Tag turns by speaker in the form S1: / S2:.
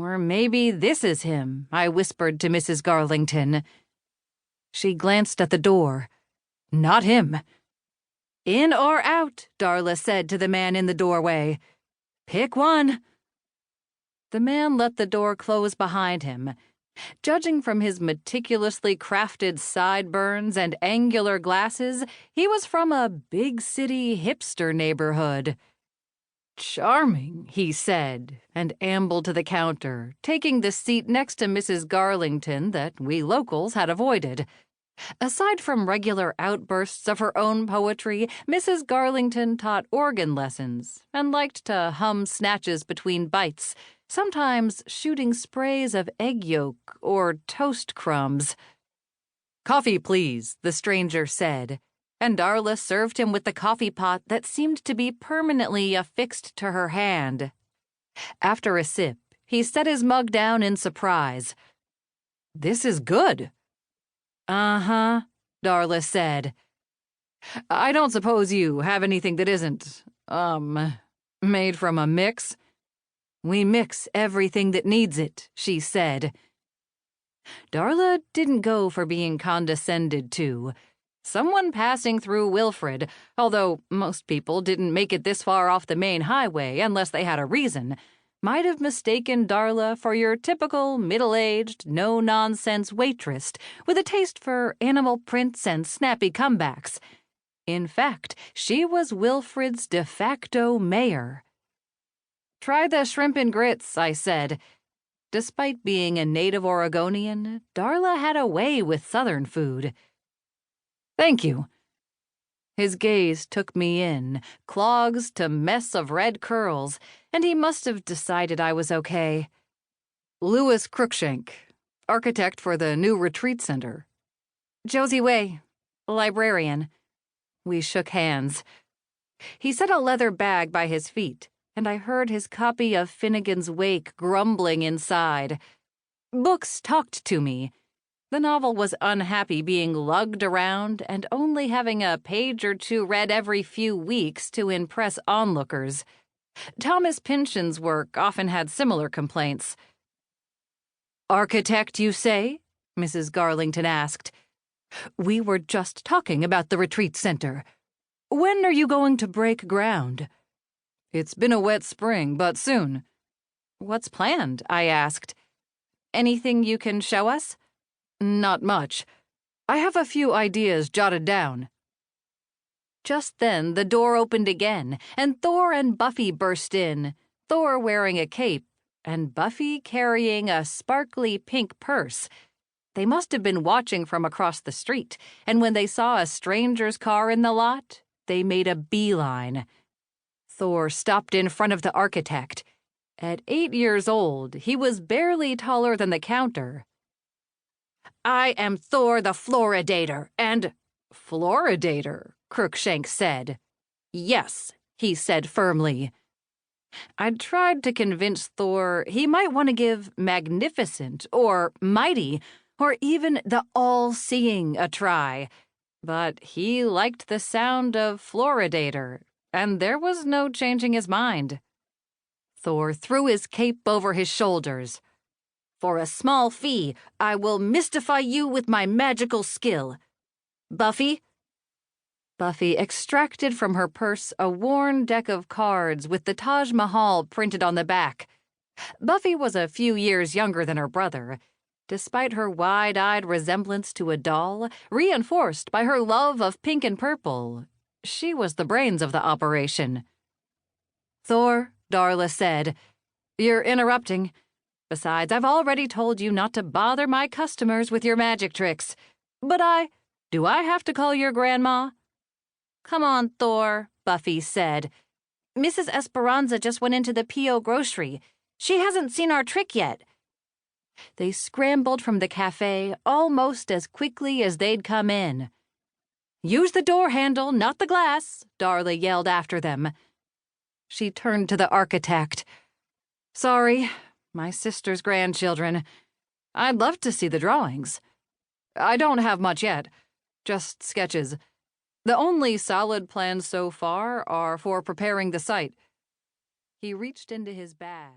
S1: Or maybe this is him, I whispered to Mrs. Garlington. She glanced at the door. Not him. In or out, Darla said to the man in the doorway. Pick one. The man let the door close behind him. Judging from his meticulously crafted sideburns and angular glasses, he was from a big city hipster neighborhood. Charming, he said, and ambled to the counter, taking the seat next to Mrs. Garlington that we locals had avoided. Aside from regular outbursts of her own poetry, Mrs. Garlington taught organ lessons and liked to hum snatches between bites, sometimes shooting sprays of egg yolk or toast crumbs. Coffee, please, the stranger said, and Darla served him with the coffee pot that seemed to be permanently affixed to her hand. After a sip, he set his mug down in surprise. This is good. Uh-huh, Darla said. I don't suppose you have anything that isn't, made from a mix? We mix everything that needs it, she said. Darla didn't go for being condescended to. Someone passing through Wilfred, although most people didn't make it this far off the main highway unless they had a reason, might have mistaken Darla for your typical middle-aged, no-nonsense waitress with a taste for animal prints and snappy comebacks. In fact, she was Wilfred's de facto mayor. Try the shrimp and grits, I said. Despite being a native Oregonian, Darla had a way with Southern food. Thank you. His gaze took me in, clogs to mess of red curls, and he must have decided I was okay. Louis Cruikshank, architect for the new retreat center. Josie Way, librarian. We shook hands. He set a leather bag by his feet, and I heard his copy of Finnegan's Wake grumbling inside. Books talked to me. The novel was unhappy being lugged around and only having a page or two read every few weeks to impress onlookers. Thomas Pynchon's work often had similar complaints. Architect, you say? Mrs. Garlington asked. We were just talking about the retreat center. When are you going to break ground? It's been a wet spring, but soon. What's planned? I asked. Anything you can show us? Not much. I have a few ideas jotted down. Just then, the door opened again, and Thor and Buffy burst in, Thor wearing a cape, and Buffy carrying a sparkly pink purse. They must have been watching from across the street, and when they saw a stranger's car in the lot, they made a beeline. Thor stopped in front of the architect. At 8 years old, he was barely taller than the counter. I am Thor the Floridator, and— Floridator, Cruikshank said. Yes, he said firmly. I'd tried to convince Thor he might want to give magnificent or mighty or even the all-seeing a try, but he liked the sound of Floridator, and there was no changing his mind. Thor threw his cape over his shoulders. For a small fee, I will mystify you with my magical skill. Buffy? Buffy extracted from her purse a worn deck of cards with the Taj Mahal printed on the back. Buffy was a few years younger than her brother, despite her wide-eyed resemblance to a doll, reinforced by her love of pink and purple. She was the brains of the operation. Thor, Darla said, you're interrupting. Besides, I've already told you not to bother my customers with your magic tricks. But do I have to call your grandma? Come on, Thor, Buffy said. Mrs. Esperanza just went into the P.O. grocery. She hasn't seen our trick yet. They scrambled from the cafe almost as quickly as they'd come in. Use the door handle, not the glass, Darla yelled after them. She turned to the architect. Sorry. My sister's grandchildren. I'd love to see the drawings. I don't have much yet, just sketches. The only solid plans so far are for preparing the site. He reached into his bag.